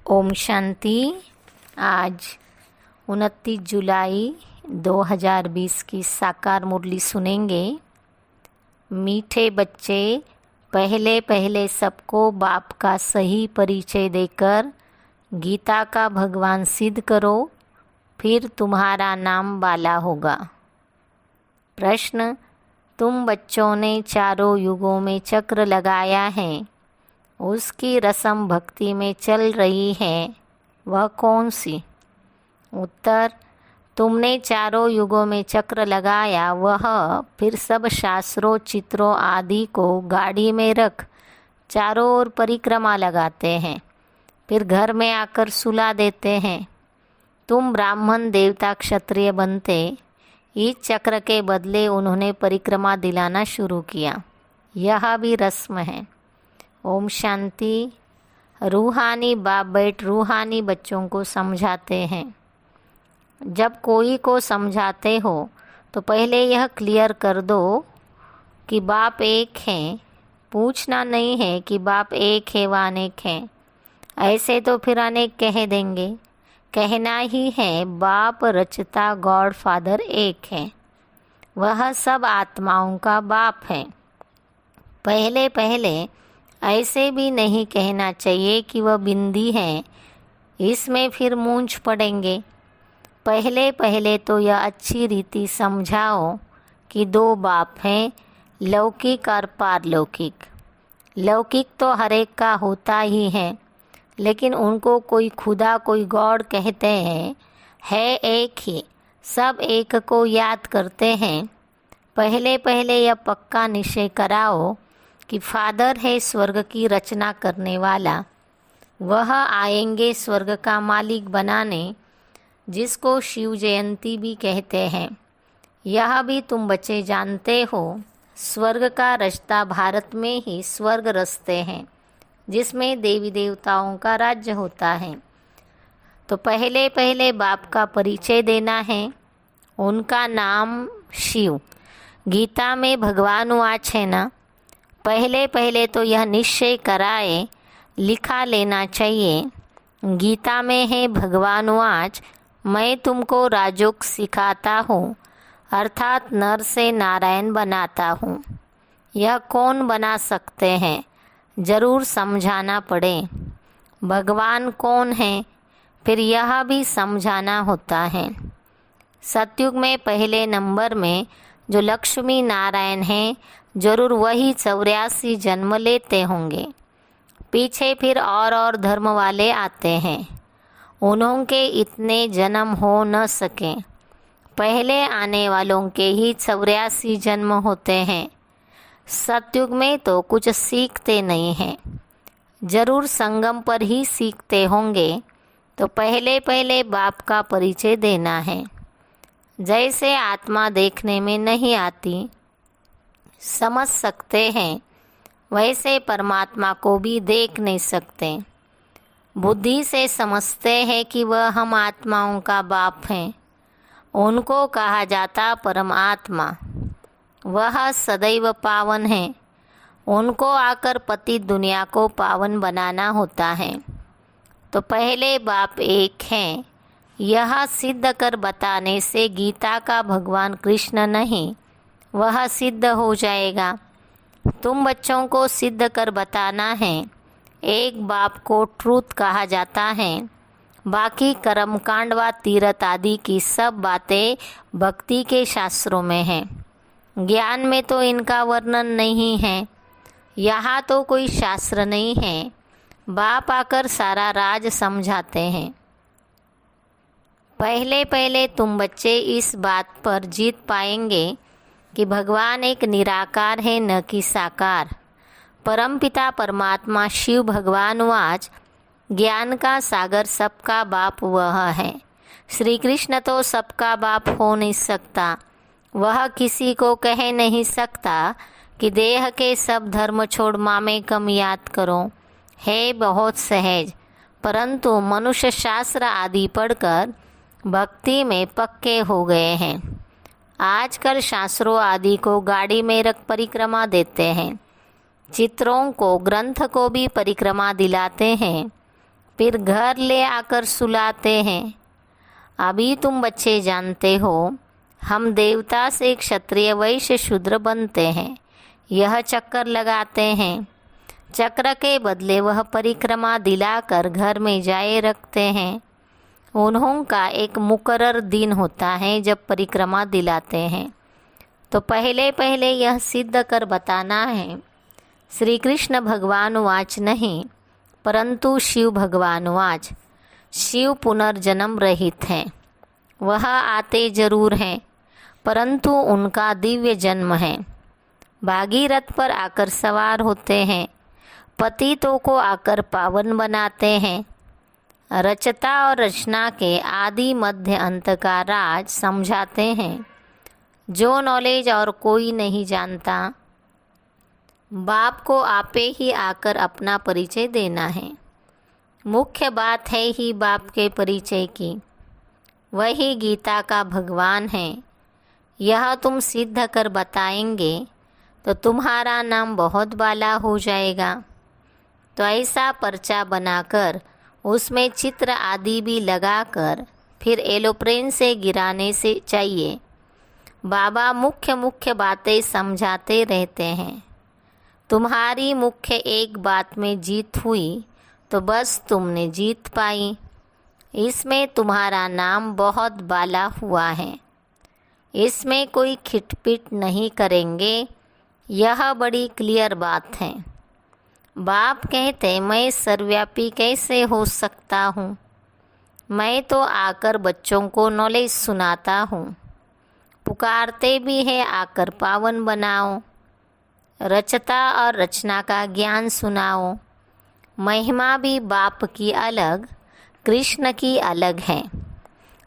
ओम शांति। आज 29 जुलाई 2020 की साकार मुरली सुनेंगे। मीठे बच्चे, पहले पहले सबको बाप का सही परिचय देकर गीता का भगवान सिद्ध करो, फिर तुम्हारा नाम बाला होगा। प्रश्न: तुम बच्चों ने चारों युगों में चक्र लगाया है, उसकी रस्म भक्ति में चल रही है, वह कौन सी? उत्तर: तुमने चारों युगों में चक्र लगाया, वह फिर सब शास्त्रों चित्रों आदि को गाड़ी में रख चारों ओर परिक्रमा लगाते हैं, फिर घर में आकर सुला देते हैं। तुम ब्राह्मण देवता क्षत्रिय बनते, इस चक्र के बदले उन्होंने परिक्रमा दिलाना शुरू किया। यह भी रस्म है। ओम शांति। रूहानी बाप बैठ रूहानी बच्चों को समझाते हैं। जब कोई को समझाते हो तो पहले यह क्लियर कर दो कि बाप एक है। पूछना नहीं है कि बाप एक है व अनेक है, ऐसे तो फिर अनेक कह देंगे। कहना ही है बाप रचता गॉड फादर एक है, वह सब आत्माओं का बाप है। पहले पहले ऐसे भी नहीं कहना चाहिए कि वह बिंदी है, इसमें फिर मूंछ पड़ेंगे। पहले पहले तो यह अच्छी रीति समझाओ कि दो बाप हैं, लौकिक और पारलौकिक। लौकिक तो हर एक का होता ही है, लेकिन उनको कोई खुदा कोई गॉड कहते हैं, है एक ही, सब एक को याद करते हैं। पहले पहले यह पक्का निश्चय कराओ कि फादर है स्वर्ग की रचना करने वाला, वह आएंगे स्वर्ग का मालिक बनाने, जिसको शिव जयंती भी कहते हैं। यह भी तुम बच्चे जानते हो, स्वर्ग का रचता भारत में ही स्वर्ग रचते हैं, जिसमें देवी देवताओं का राज्य होता है। तो पहले पहले बाप का परिचय देना है। उनका नाम शिव। गीता में भगवान वाच है ना, पहले पहले तो यह निश्चय कराए, लिखा लेना चाहिए। गीता में है भगवान वाच, मैं तुमको राजयोग सिखाता हूँ, अर्थात नर से नारायण बनाता हूँ। यह कौन बना सकते हैं, जरूर समझाना पड़े। भगवान कौन है, फिर यह भी समझाना होता है। सतयुग में पहले नंबर में जो लक्ष्मी नारायण हैं, जरूर वही 84 जन्म लेते होंगे। पीछे फिर और धर्म वाले आते हैं, उन्हों के इतने जन्म हो न सके। पहले आने वालों के ही 84 जन्म होते हैं। सतयुग में तो कुछ सीखते नहीं हैं, जरूर संगम पर ही सीखते होंगे। तो पहले पहले बाप का परिचय देना है। जैसे आत्मा देखने में नहीं आती, समझ सकते हैं, वैसे परमात्मा को भी देख नहीं सकते। बुद्धि से समझते हैं कि वह हम आत्माओं का बाप हैं, उनको कहा जाता परमात्मा। वह सदैव पावन है, उनको आकर पति दुनिया को पावन बनाना होता है। तो पहले बाप एक हैं, यह सिद्ध कर बताने से गीता का भगवान कृष्ण नहीं, वह सिद्ध हो जाएगा। तुम बच्चों को सिद्ध कर बताना है। एक बाप को ट्रूथ कहा जाता है, बाकी कर्मकांड व तीर्थ आदि की सब बातें भक्ति के शास्त्रों में हैं। ज्ञान में तो इनका वर्णन नहीं है। यहाँ तो कोई शास्त्र नहीं है, बाप आकर सारा राज समझाते हैं। पहले पहले तुम बच्चे इस बात पर जीत पाएंगे कि भगवान एक निराकार है, न कि साकार। परमपिता परमात्मा शिव भगवान वाच, ज्ञान का सागर सबका बाप वह है। श्री कृष्ण तो सबका बाप हो नहीं सकता, वह किसी को कह नहीं सकता कि देह के सब धर्म छोड़ मामे कम याद करो। है बहुत सहज, परंतु मनुष्य शास्त्र आदि पढ़कर भक्ति में पक्के हो गए हैं। आजकल शास्त्रों आदि को गाड़ी में रख परिक्रमा देते हैं, चित्रों को ग्रंथ को भी परिक्रमा दिलाते हैं। फिर घर ले आकर सुलाते हैं। अभी तुम बच्चे जानते हो, हम देवता से क्षत्रिय वैश्य शूद्र बनते हैं, यह चक्कर लगाते हैं। चक्र के बदले वह परिक्रमा दिलाकर घर में जाए रखते हैं। उन्हों का एक मुकर्रर दिन होता है जब परिक्रमा दिलाते हैं। तो पहले पहले यह सिद्ध कर बताना है, श्री कृष्ण भगवान वाच नहीं, परंतु शिव भगवान वाच। शिव पुनर्जन्म रहित हैं, वह आते जरूर हैं, परंतु उनका दिव्य जन्म है। भागीरथ पर आकर सवार होते हैं, पतितों को आकर पावन बनाते हैं। रचता और रचना के आदि मध्य अंत का राज समझाते हैं, जो नॉलेज और कोई नहीं जानता। बाप को आपे ही आकर अपना परिचय देना है। मुख्य बात है ही बाप के परिचय की। वही गीता का भगवान है। यह तुम सिद्ध कर बताएंगे तो तुम्हारा नाम बहुत बाला हो जाएगा। तो ऐसा पर्चा बनाकर उसमें चित्र आदि भी लगाकर फिर एलोप्रेन से गिराने से चाहिए। बाबा मुख्य मुख्य बातें समझाते रहते हैं। तुम्हारी मुख्य एक बात में जीत हुई तो बस तुमने जीत पाई। इसमें तुम्हारा नाम बहुत बाला हुआ है। इसमें कोई खिटपिट नहीं करेंगे, यह बड़ी क्लियर बात है। बाप कहते मैं सर्वव्यापी कैसे हो सकता हूँ? मैं तो आकर बच्चों को नॉलेज सुनाता हूँ। पुकारते भी है आकर पावन बनाओ, रचता और रचना का ज्ञान सुनाओ। महिमा भी बाप की अलग, कृष्ण की अलग है।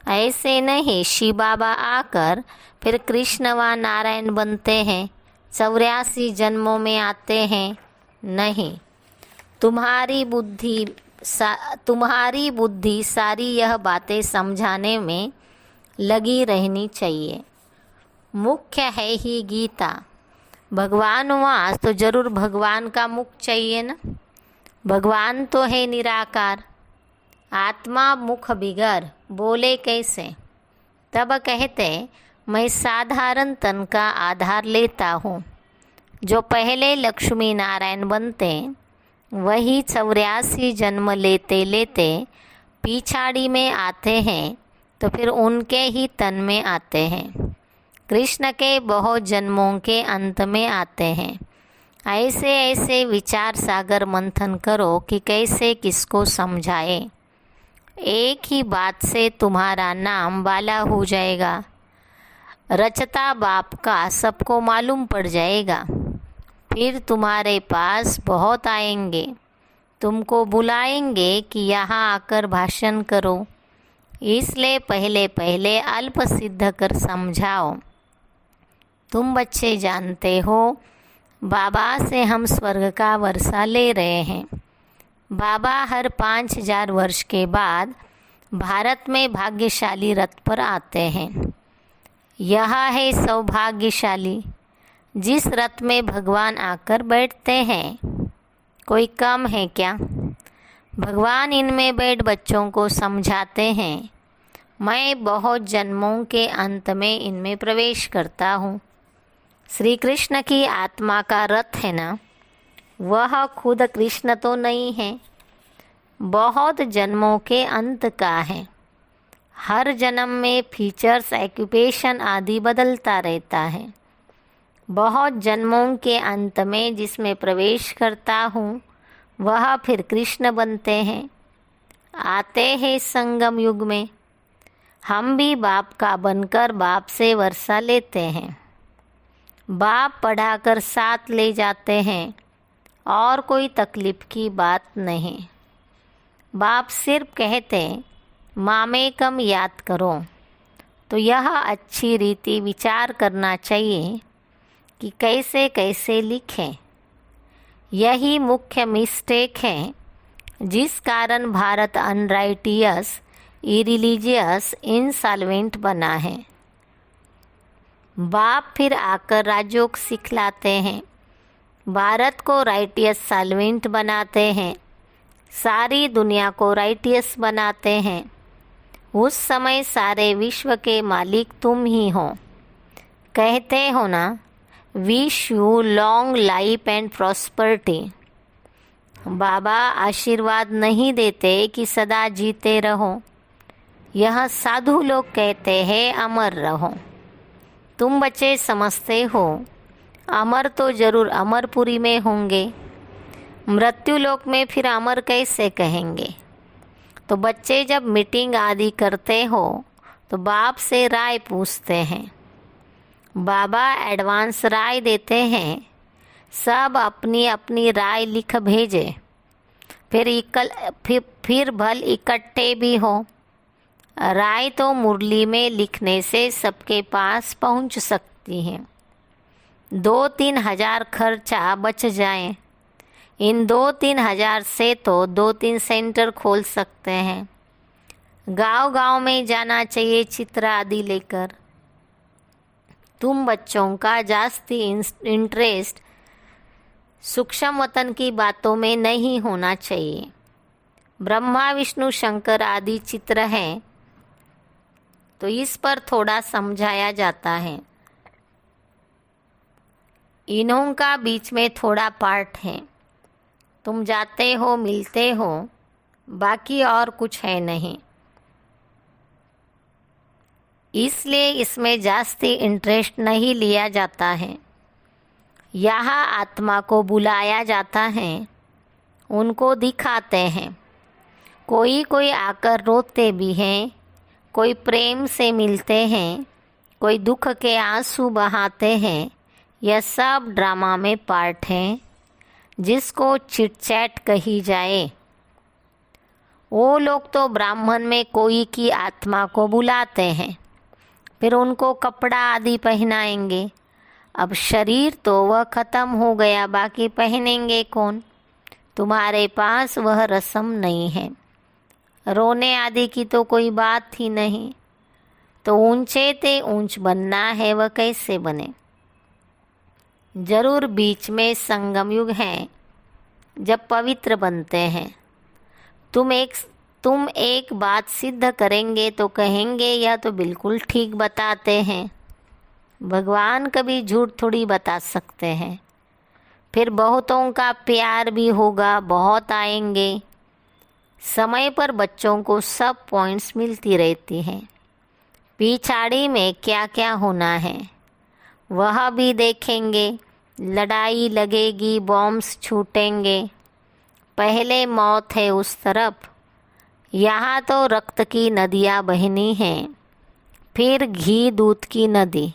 ऐसे नहीं शिव बाबा आकर फिर कृष्ण व नारायण बनते हैं, 84 जन्मों में आते हैं। नहीं, तुम्हारी बुद्धि सारी यह बातें समझाने में लगी रहनी चाहिए। मुख्य है ही गीता। भगवान वास तो जरूर भगवान का मुख चाहिए ना। भगवान तो है निराकार। आत्मा मुख बिगर बोले कैसे? तब कहते मैं साधारण तन का आधार लेता हूँ। जो पहले लक्ष्मी नारायण बनते वही 84 जन्म लेते लेते पिछाड़ी में आते हैं, तो फिर उनके ही तन में आते हैं। कृष्ण के बहुत जन्मों के अंत में आते हैं। ऐसे ऐसे विचार सागर मंथन करो कि कैसे किसको समझाए। एक ही बात से तुम्हारा नाम बाला हो जाएगा। रचता बाप का सबको मालूम पड़ जाएगा। फिर तुम्हारे पास बहुत आएंगे, तुमको बुलाएंगे कि यहाँ आकर भाषण करो। इसलिए पहले पहले अल्प सिद्ध कर समझाओ। तुम बच्चे जानते हो, बाबा से हम स्वर्ग का वर्षा ले रहे हैं। बाबा हर 5000 वर्ष के बाद भारत में भाग्यशाली रथ पर आते हैं। यह है सौभाग्यशाली जिस रथ में भगवान आकर बैठते हैं। कोई कम है क्या? भगवान इनमें बैठ बच्चों को समझाते हैं। मैं बहुत जन्मों के अंत में इनमें प्रवेश करता हूँ। श्री कृष्ण की आत्मा का रथ है ना, वह खुद कृष्ण तो नहीं है, बहुत जन्मों के अंत का है। हर जन्म में फीचर्स, एक्यूपेशन आदि बदलता रहता है। बहुत जन्मों के अंत में जिसमें प्रवेश करता हूँ वह फिर कृष्ण बनते हैं। आते हैं संगम युग में। हम भी बाप का बनकर बाप से वर्षा लेते हैं। बाप पढ़ाकर साथ ले जाते हैं और कोई तकलीफ की बात नहीं। बाप सिर्फ कहते मामेकम याद करो। तो यह अच्छी रीति विचार करना चाहिए कि कैसे कैसे लिखें। यही मुख्य मिस्टेक है जिस कारण भारत अनराइटियस, इरिलीजियस, इंसॉल्वेंट बना है। बाप फिर आकर राजयोग सिखलाते हैं, भारत को राइटियस सॉल्वेंट बनाते हैं। सारी दुनिया को राइटियस बनाते हैं, उस समय सारे विश्व के मालिक तुम ही हो। कहते हो ना, wish you long life and prosperity. बाबा आशीर्वाद नहीं देते कि सदा जीते रहो, यह साधु लोग कहते हैं अमर रहो। तुम बच्चे समझते हो अमर तो जरूर अमरपुरी में होंगे, मृत्यु लोक में फिर अमर कैसे कहेंगे। तो बच्चे जब मीटिंग आदि करते हो तो बाप से राय पूछते हैं, बाबा एडवांस राय देते हैं, सब अपनी अपनी राय लिख भेजे, फिर भल इकट्ठे भी हो। राय तो मुरली में लिखने से सबके पास पहुंच सकती है, 2-3 हजार खर्चा बच जाए। इन 2-3 हजार से तो 2-3 सेंटर खोल सकते हैं। गांव-गांव में जाना चाहिए चित्र आदि लेकर। तुम बच्चों का जास्ती इंटरेस्ट सूक्ष्म वतन की बातों में नहीं होना चाहिए। ब्रह्मा विष्णु शंकर आदि चित्र हैं तो इस पर थोड़ा समझाया जाता है। इन्हों का बीच में थोड़ा पार्ट है, तुम जाते हो मिलते हो, बाकी और कुछ है नहीं, इसलिए इसमें जास्ती इंटरेस्ट नहीं लिया जाता है। यहाँ आत्मा को बुलाया जाता है, उनको दिखाते हैं। कोई कोई आकर रोते भी हैं, कोई प्रेम से मिलते हैं, कोई दुख के आंसू बहाते हैं। यह सब ड्रामा में पार्ट है, जिसको चिटचैट कही जाए। वो लोग तो ब्राह्मण में कोई की आत्मा को बुलाते हैं, फिर उनको कपड़ा आदि पहनाएंगे। अब शरीर तो वह खत्म हो गया, बाकी पहनेंगे कौन। तुम्हारे पास वह रस्म नहीं है, रोने आदि की तो कोई बात ही नहीं। तो ऊंचे ते ऊंच बनना है, वह कैसे बने। जरूर बीच में संगम युग है जब पवित्र बनते हैं। तुम एक बात सिद्ध करेंगे तो कहेंगे यह तो बिल्कुल ठीक बताते हैं। भगवान कभी झूठ थोड़ी बता सकते हैं। फिर बहुतों का प्यार भी होगा, बहुत आएंगे। समय पर बच्चों को सब पॉइंट्स मिलती रहती हैं। पिछाड़ी में क्या क्या होना है वह भी देखेंगे। लड़ाई लगेगी, बॉम्ब्स छूटेंगे, पहले मौत है उस तरफ। यहाँ तो रक्त की नदियाँ बहनी हैं, फिर घी दूध की नदी।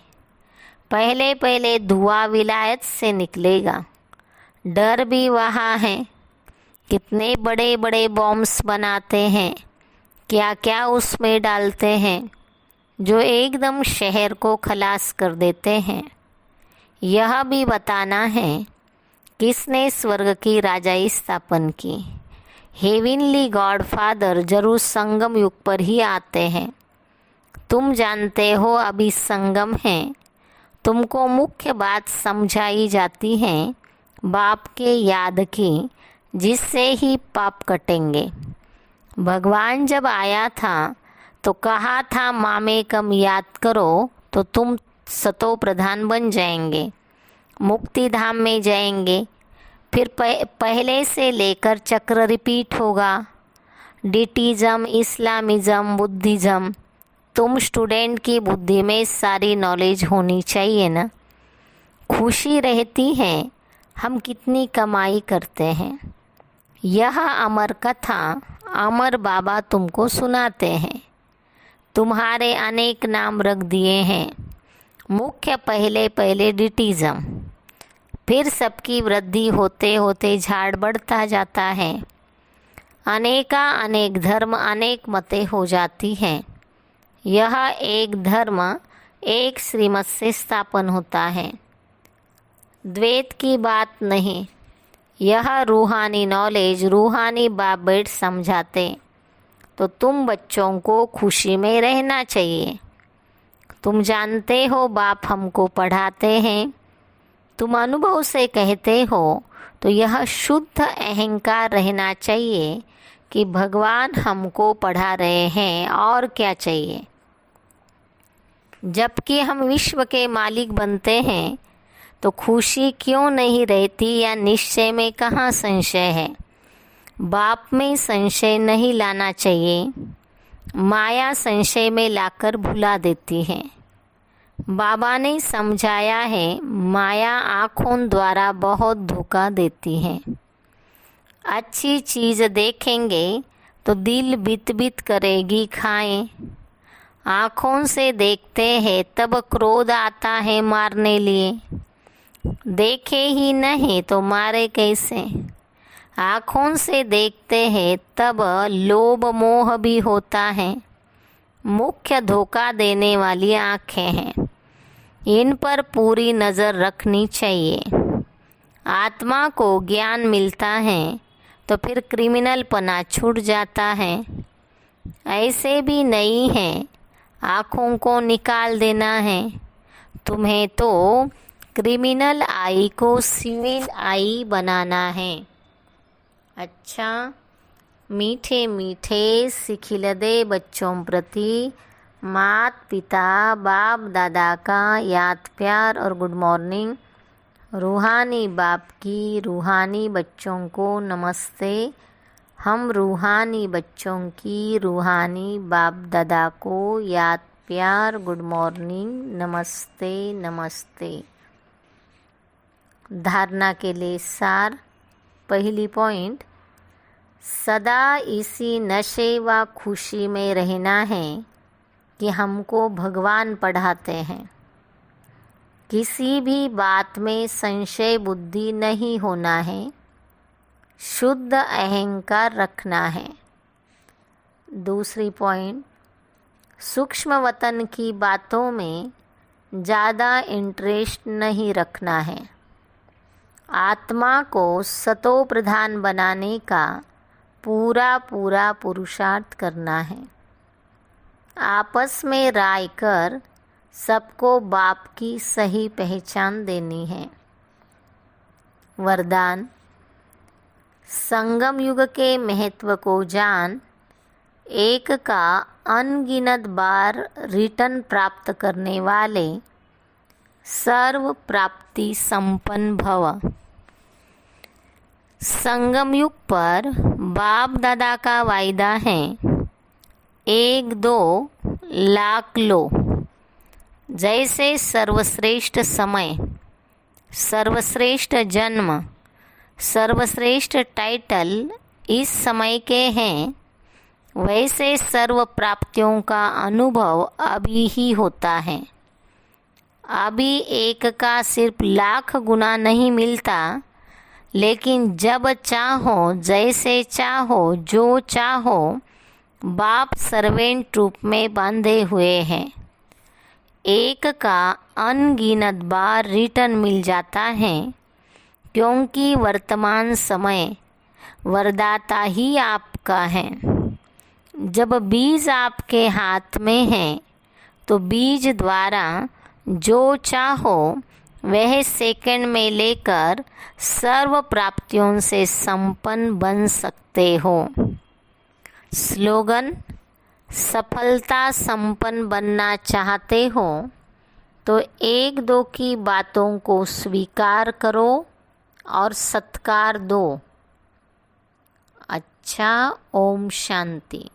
पहले पहले धुआं विलायत से निकलेगा, डर भी वहाँ है। कितने बड़े बड़े बॉम्ब्स बनाते हैं, क्या क्या उसमें डालते हैं, जो एकदम शहर को खलास कर देते हैं। यह भी बताना है किसने स्वर्ग की राजाई स्थापन की। हेविनली गॉड फादर जरूर संगम युग पर ही आते हैं। तुम जानते हो अभी संगम है, तुमको मुख्य बात समझाई जाती है बाप के याद की, जिससे ही पाप कटेंगे। भगवान जब आया था तो कहा था मामे कम याद करो तो तुम सतो प्रधान बन जाएंगे, मुक्ति धाम में जाएंगे। फिर पहले से लेकर चक्र रिपीट होगा। डिटिज़म, इस्लामिज़म, बुद्धिज़्म। तुम स्टूडेंट की बुद्धि में सारी नॉलेज होनी चाहिए ना। खुशी रहती है हम कितनी कमाई करते हैं। यह अमर कथा अमर बाबा तुमको सुनाते हैं। तुम्हारे अनेक नाम रख दिए हैं। मुख्य पहले पहले डिटिज़म, फिर सबकी वृद्धि होते होते झाड़ बढ़ता जाता है। अनेक धर्म, अनेक मतें हो जाती हैं। यह एक धर्म एक श्रीमत से स्थापन होता है। द्वैत की बात नहीं। यह रूहानी नॉलेज रूहानी बाप बैठ समझाते। तो तुम बच्चों को खुशी में रहना चाहिए। तुम जानते हो बाप हमको पढ़ाते हैं, तुम अनुभव से कहते हो, तो यह शुद्ध अहंकार रहना चाहिए कि भगवान हमको पढ़ा रहे हैं और क्या चाहिए। जबकि हम विश्व के मालिक बनते हैं तो खुशी क्यों नहीं रहती या निश्चय में कहाँ संशय है। बाप में संशय नहीं लाना चाहिए, माया संशय में लाकर भुला देती है। बाबा ने समझाया है, माया आँखों द्वारा बहुत धोखा देती है। अच्छी चीज़ देखेंगे तो दिल बित बित करेगी खाएं। आँखों से देखते हैं तब क्रोध आता है मारने लिए। देखे ही नहीं तो मारे कैसे। आँखों से देखते हैं तब लोभ मोह भी होता है। मुख्य धोखा देने वाली आँखें हैं, इन पर पूरी नज़र रखनी चाहिए। आत्मा को ज्ञान मिलता है तो फिर क्रिमिनलपना छूट जाता है। ऐसे भी नहीं है, आँखों को निकाल देना है। तुम्हें तो क्रिमिनल आई को सिविल आई बनाना है। अच्छा, मीठे मीठे सिखिलदे बच्चों प्रति मात पिता बाप दादा का याद प्यार और गुड मॉर्निंग। रूहानी बाप की रूहानी बच्चों को नमस्ते। हम रूहानी बच्चों की रूहानी बाप दादा को याद प्यार गुड मॉर्निंग नमस्ते नमस्ते। धारणा के लिए सार। पहली पॉइंट, सदा इसी नशे व खुशी में रहना है कि हमको भगवान पढ़ाते हैं। किसी भी बात में संशय बुद्धि नहीं होना है, शुद्ध अहंकार रखना है। दूसरी पॉइंट, सूक्ष्म वतन की बातों में ज़्यादा इंटरेस्ट नहीं रखना है। आत्मा को सतो प्रधान बनाने का पूरा पूरा पुरुषार्थ करना है। आपस में राय कर सबको बाप की सही पहचान देनी है। वरदान, संगम युग के महत्व को जान, एक का अनगिनत बार रिटर्न प्राप्त करने वाले सर्व प्राप्ति संपन्न भव। संगम युग पर बाप दादा का वायदा है, 1-2 लाख लो। जैसे सर्वश्रेष्ठ समय, सर्वश्रेष्ठ जन्म, सर्वश्रेष्ठ टाइटल इस समय के हैं, वैसे सर्व प्राप्तियों का अनुभव अभी ही होता है। अभी एक का सिर्फ लाख गुना नहीं मिलता, लेकिन जब चाहो, जैसे चाहो, जो चाहो, बाप सर्वेंट रूप में बांधे हुए हैं। एक का अनगिनत बार रिटर्न मिल जाता है, क्योंकि वर्तमान समय वरदाता ही आपका है। जब बीज आपके हाथ में है तो बीज द्वारा जो चाहो वह सेकंड में लेकर सर्व प्राप्तियों से संपन्न बन सकते हो। स्लोगन, सफलता संपन्न बनना चाहते हो तो 1-2 की बातों को स्वीकार करो और सत्कार दो। अच्छा, ओम शांति।